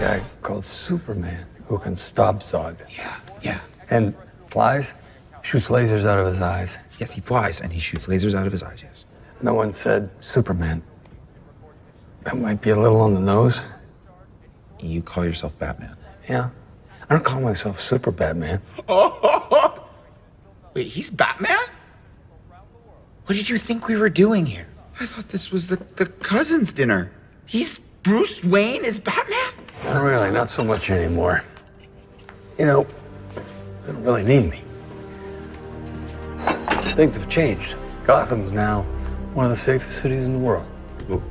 guy called Superman who can stop Zod. Yeah. And flies, shoots lasers out of his eyes. Yes, he flies and he shoots lasers out of his eyes, yes. No one said Superman. That might be a little on the nose. You call yourself Batman? Yeah. I don't call myself Super Batman. Wait, he's Batman? What did you think we were doing here? I thought this was the cousins' dinner. He's Bruce Wayne is Batman? Not really, not so much anymore. You know, they don't really need me. Things have changed. Gotham's now one of the safest cities in the world. Well,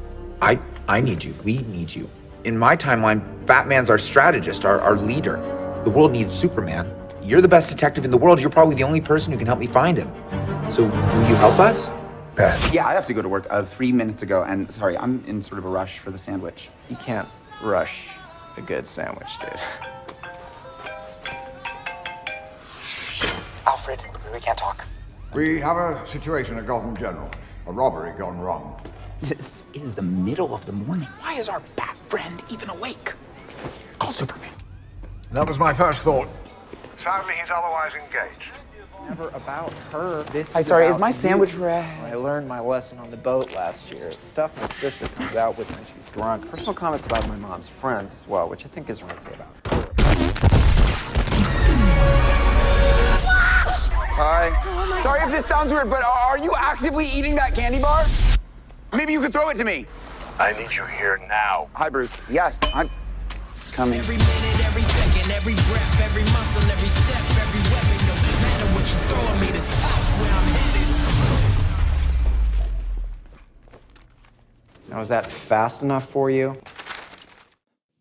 I need you. We need you. In my timeline, Batman's our strategist, our leader. The world needs Superman. You're the best detective in the world. You're probably the only person who can help me find him. So, will you help us? Pat. Yeah, I have to go to work 3 minutes ago, and sorry, I'm in sort of a rush for the sandwich. You can't rush a good sandwich, dude. Alfred, really can't talk. We have a situation at Gotham General. A robbery gone wrong. This is the middle of the morning. Why is our bat friend even awake? Call Superman. That was my first thought. Sadly, he's otherwise engaged. Never about her. This Hi, is sorry, about is my you. sandwich ready? I learned my lesson on the boat last year. Stuff my sister comes out with when she's drunk. Personal comments about my mom's friends as well, which I think is what I say about her. Hi. Sorry if this sounds weird, but are you actively eating that candy bar? Maybe you could throw it to me. I need you here now. Hi, Bruce. Yes, I'm coming. Every minute, every second, every breath, every muscle, every step, every weapon. No matter what you throw at me, the top's where I'm headed. Now, is that fast enough for you?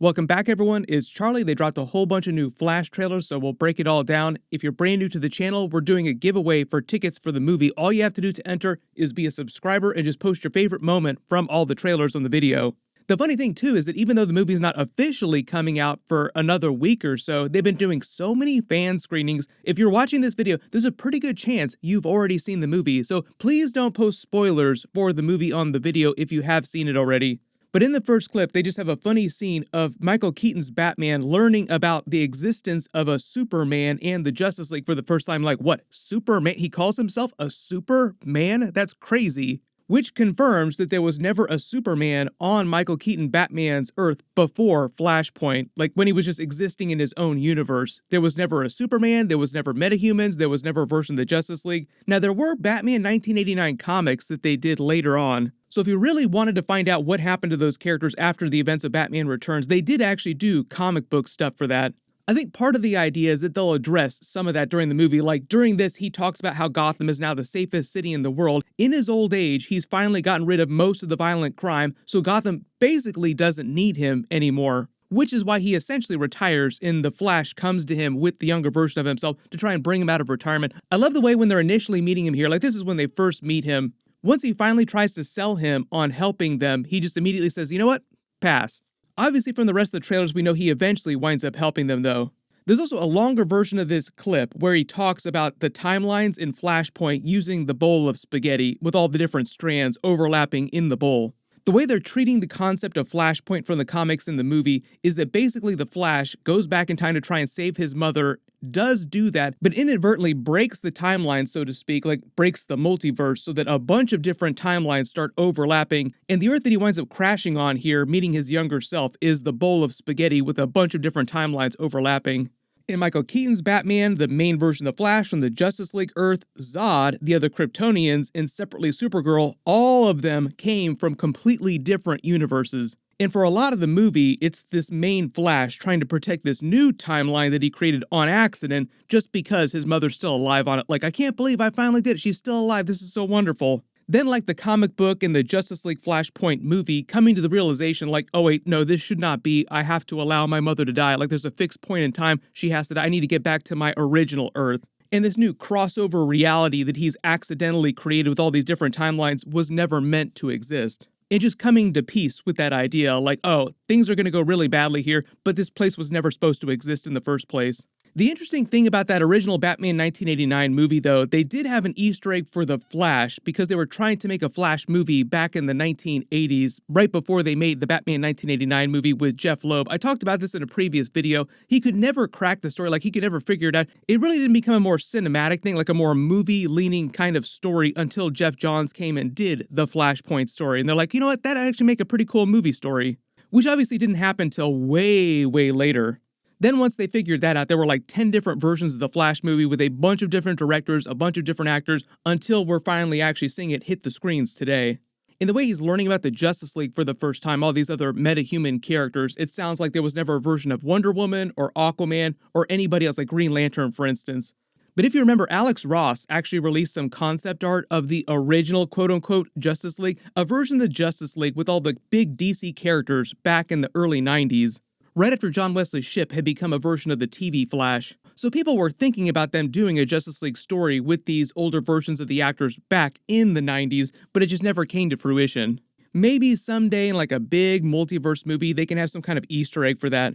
Welcome back, everyone. It's Charlie. They dropped a whole bunch of new Flash trailers, so we'll break it all down. If you're brand new to the channel, we're doing a giveaway for tickets for the movie. All you have to do to enter is be a subscriber and just post your favorite moment from all the trailers on the video. The funny thing, too, is that even though the movie's not officially coming out for another week or so, they've been doing so many fan screenings. If you're watching this video, there's a pretty good chance you've already seen the movie, so please don't post spoilers for the movie on the video if you have seen it already. But in the first clip, they just have a funny scene of Michael Keaton's Batman learning about the existence of a Superman and the Justice League for the first time. Like, what? Superman? He calls himself a Superman? That's crazy. Which confirms that there was never a Superman on Michael Keaton Batman's Earth before Flashpoint. Like, when he was just existing in his own universe. There was never a Superman, there was never metahumans, there was never a version of the Justice League. Now, there were Batman 1989 comics that they did later on. So if you really wanted to find out what happened to those characters after the events of Batman Returns, they did actually do comic book stuff for that. I think part of the idea is that they'll address some of that during the movie. Like during this, he talks about how Gotham is now the safest city in the world. In his old age, he's finally gotten rid of most of the violent crime, so Gotham basically doesn't need him anymore. Which is why he essentially retires and the Flash comes to him with the younger version of himself to try and bring him out of retirement. I love the way when they're initially meeting him here, like this is when they first meet him. Once he finally tries to sell him on helping them, he just immediately says, you know what? Pass. Obviously, from the rest of the trailers, we know he eventually winds up helping them, though. There's also a longer version of this clip where he talks about the timelines in Flashpoint using the bowl of spaghetti with all the different strands overlapping in the bowl. The way they're treating the concept of Flashpoint from the comics in the movie is that basically the Flash goes back in time to try and save his mother, does do that, but inadvertently breaks the timeline, so to speak, like breaks the multiverse so that a bunch of different timelines start overlapping, and the Earth that he winds up crashing on here, meeting his younger self, is the bowl of spaghetti with a bunch of different timelines overlapping. In Michael Keaton's Batman, the main version of the Flash from the Justice League Earth, Zod, the other Kryptonians, and separately Supergirl, all of them came from completely different universes. And for a lot of the movie, it's this main Flash trying to protect this new timeline that he created on accident just because his mother's still alive on it. Like, I can't believe I finally did it. She's still alive. This is so wonderful. Then, like the comic book and the Justice League Flashpoint movie, coming to the realization like, oh wait, no, this should not be. I have to allow my mother to die. Like there's a fixed point in time she has to die. I need to get back to my original Earth. And this new crossover reality that he's accidentally created with all these different timelines was never meant to exist. And just coming to peace with that idea, like, oh, things are going to go really badly here, but this place was never supposed to exist in the first place. The interesting thing about that original Batman 1989 movie, though, they did have an Easter egg for The Flash because they were trying to make a Flash movie back in the 1980s, right before they made the Batman 1989 movie with Jeff Loeb. I talked about this in a previous video. He could never crack the story, like he could never figure it out. It really didn't become a more cinematic thing, like a more movie-leaning kind of story until Jeff Johns came and did the Flashpoint story. And they're like, you know what, that'd actually make a pretty cool movie story. Which obviously didn't happen till way, way later. Then once they figured that out, there were like 10 different versions of the Flash movie with a bunch of different directors, a bunch of different actors, until we're finally actually seeing it hit the screens today. In the way he's learning about the Justice League for the first time, all these other meta-human characters, it sounds like there was never a version of Wonder Woman or Aquaman or anybody else like Green Lantern, for instance. But if you remember, Alex Ross actually released some concept art of the original quote-unquote Justice League, a version of the Justice League with all the big DC characters back in the early 90s. Right after John Wesley's ship had become a version of the TV Flash. So people were thinking about them doing a Justice League story with these older versions of the actors back in the 90s, but it just never came to fruition. Maybe someday in like a big multiverse movie, they can have some kind of Easter egg for that.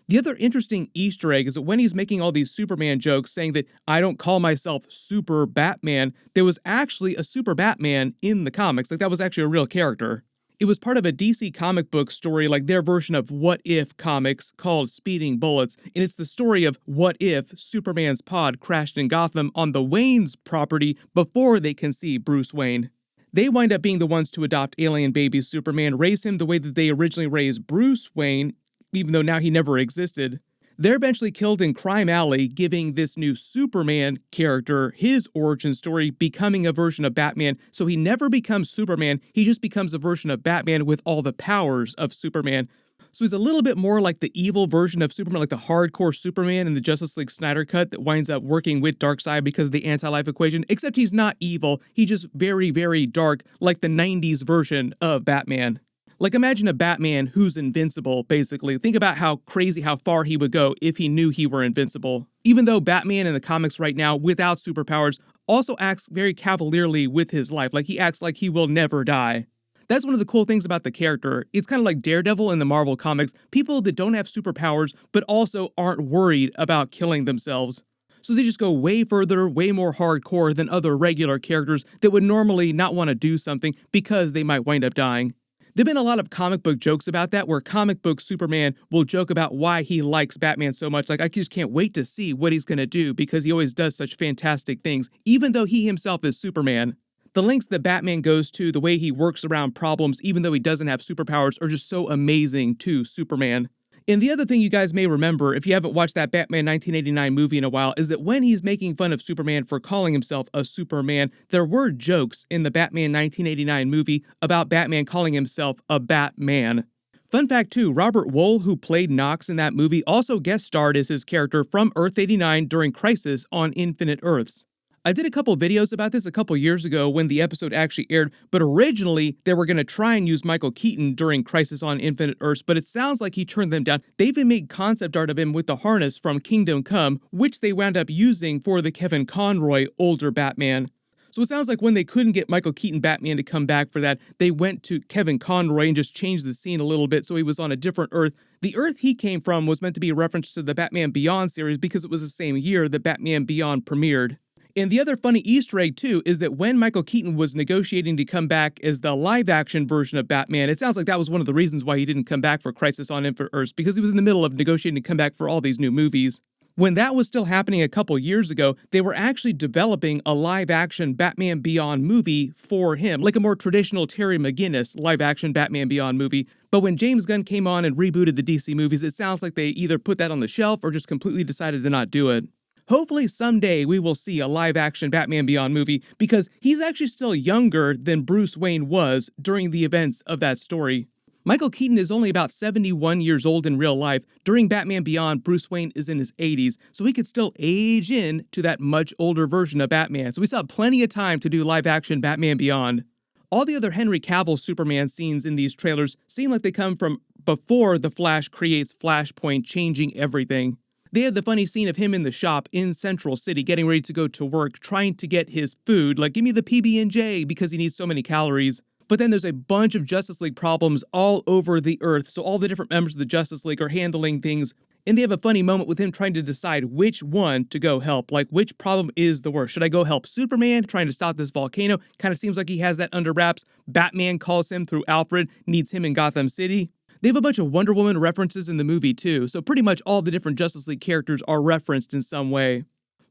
The other interesting Easter egg is that when he's making all these Superman jokes saying that I don't call myself Super Batman, there was actually a Super Batman in the comics. Like that was actually a real character. It was part of a DC comic book story, like their version of What If comics called Speeding Bullets, and it's the story of what if Superman's pod crashed in Gotham on the Wayne's property before they can see Bruce Wayne. They wind up being the ones to adopt alien baby Superman, raise him the way that they originally raised Bruce Wayne, even though now he never existed. They're eventually killed in Crime Alley, giving this new Superman character his origin story, becoming a version of Batman. So he never becomes Superman, he just becomes a version of Batman with all the powers of Superman. So he's a little bit more like the evil version of Superman, like the hardcore Superman in the Justice League Snyder Cut that winds up working with Darkseid because of the anti-life equation, except he's not evil, he's just very, very dark, like the 90s version of Batman. Like imagine a Batman who's invincible, basically. Think about how crazy, how far he would go if he knew he were invincible. Even though Batman in the comics right now, without superpowers, also acts very cavalierly with his life. Like he acts like he will never die. That's one of the cool things about the character. It's kind of like Daredevil in the Marvel comics. People that don't have superpowers, but also aren't worried about killing themselves. So they just go way further, way more hardcore than other regular characters that would normally not want to do something because they might wind up dying. There've been a lot of comic book jokes about that, where comic book Superman will joke about why he likes Batman so much. Like, I just can't wait to see what he's going to do because he always does such fantastic things, even though he himself is Superman. The lengths that Batman goes to, the way he works around problems, even though he doesn't have superpowers, are just so amazing to Superman. And the other thing you guys may remember, if you haven't watched that Batman 1989 movie in a while, is that when he's making fun of Superman for calling himself a Superman, there were jokes in the Batman 1989 movie about Batman calling himself a Batman. Fun fact too, Robert Wool, who played Knox in that movie, also guest starred as his character from Earth 89 during Crisis on Infinite Earths. I did a couple videos about this a couple years ago when the episode actually aired, but originally they were going to try and use Michael Keaton during Crisis on Infinite Earths, but it sounds like he turned them down. They even made concept art of him with the harness from Kingdom Come, which they wound up using for the Kevin Conroy older Batman. So it sounds like when they couldn't get Michael Keaton Batman to come back for that, they went to Kevin Conroy and just changed the scene a little bit so he was on a different Earth. The Earth he came from was meant to be a reference to the Batman Beyond series because it was the same year that Batman Beyond premiered. And the other funny Easter egg, too, is that when Michael Keaton was negotiating to come back as the live-action version of Batman, it sounds like that was one of the reasons why he didn't come back for Crisis on Infinite Earths, because he was in the middle of negotiating to come back for all these new movies. When that was still happening a couple years ago, they were actually developing a live-action Batman Beyond movie for him, like a more traditional Terry McGinnis live-action Batman Beyond movie. But when James Gunn came on and rebooted the DC movies, it sounds like they either put that on the shelf or just completely decided to not do it. Hopefully someday we will see a live-action Batman Beyond movie because he's actually still younger than Bruce Wayne was during the events of that story. Michael Keaton is only about 71 years old in real life. During Batman Beyond, Bruce Wayne is in his 80s, so he could still age in to that much older version of Batman. So we still have plenty of time to do live-action Batman Beyond. All the other Henry Cavill Superman scenes in these trailers seem like they come from before the Flash creates Flashpoint, changing everything. They had the funny scene of him in the shop in Central City getting ready to go to work, trying to get his food, like give me the PB&J because he needs so many calories. But then there's a bunch of Justice League problems all over the Earth, so all the different members of the Justice League are handling things And they have a funny moment with him trying to decide which one to go help, like which problem is the worst. Should I go help Superman trying to stop this volcano? Kind of seems like he has that under wraps. Batman calls him through Alfred, needs him in Gotham City. They have a bunch of Wonder Woman references in the movie too, so pretty much all the different Justice League characters are referenced in some way.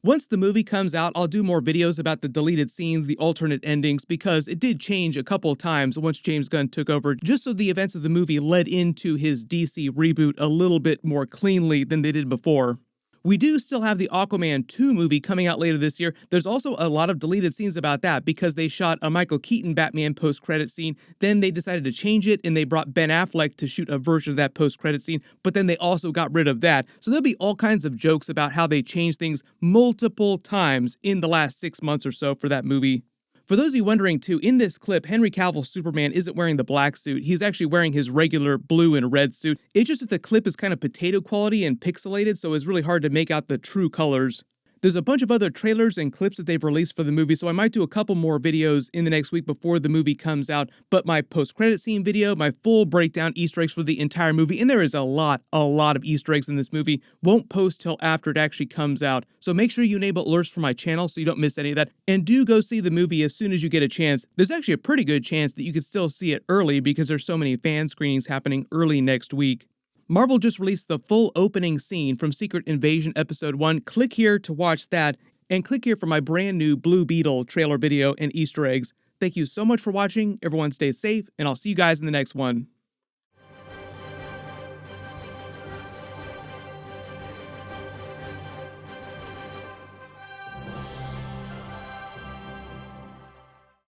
Once the movie comes out, I'll do more videos about the deleted scenes, the alternate endings, because it did change a couple of times once James Gunn took over, just so the events of the movie led into his DC reboot a little bit more cleanly than they did before. We do still have the Aquaman 2 movie coming out later this year. There's also a lot of deleted scenes about that because they shot a Michael Keaton Batman post-credit scene, then they decided to change it and they brought Ben Affleck to shoot a version of that post-credit scene, but then they also got rid of that. So there'll be all kinds of jokes about how they changed things multiple times in the last 6 months or so for that movie. For those of you wondering too, in this clip, Henry Cavill Superman isn't wearing the black suit. He's actually wearing his regular blue and red suit. It's just that the clip is kind of potato quality and pixelated, so it's really hard to make out the true colors. There's a bunch of other trailers and clips that they've released for the movie, so I might do a couple more videos in the next week before the movie comes out. But my post-credit scene video, my full breakdown Easter eggs for the entire movie, and there is a lot of Easter eggs in this movie, won't post till after it actually comes out. So make sure you enable alerts for my channel so you don't miss any of that. And do go see the movie as soon as you get a chance. There's actually a pretty good chance that you could still see it early because there's so many fan screenings happening early next week. Marvel just released the full opening scene from Secret Invasion Episode 1. Click here to watch that, and click here for my brand new Blue Beetle trailer video and Easter eggs. Thank you so much for watching. Everyone stay safe, and I'll see you guys in the next one.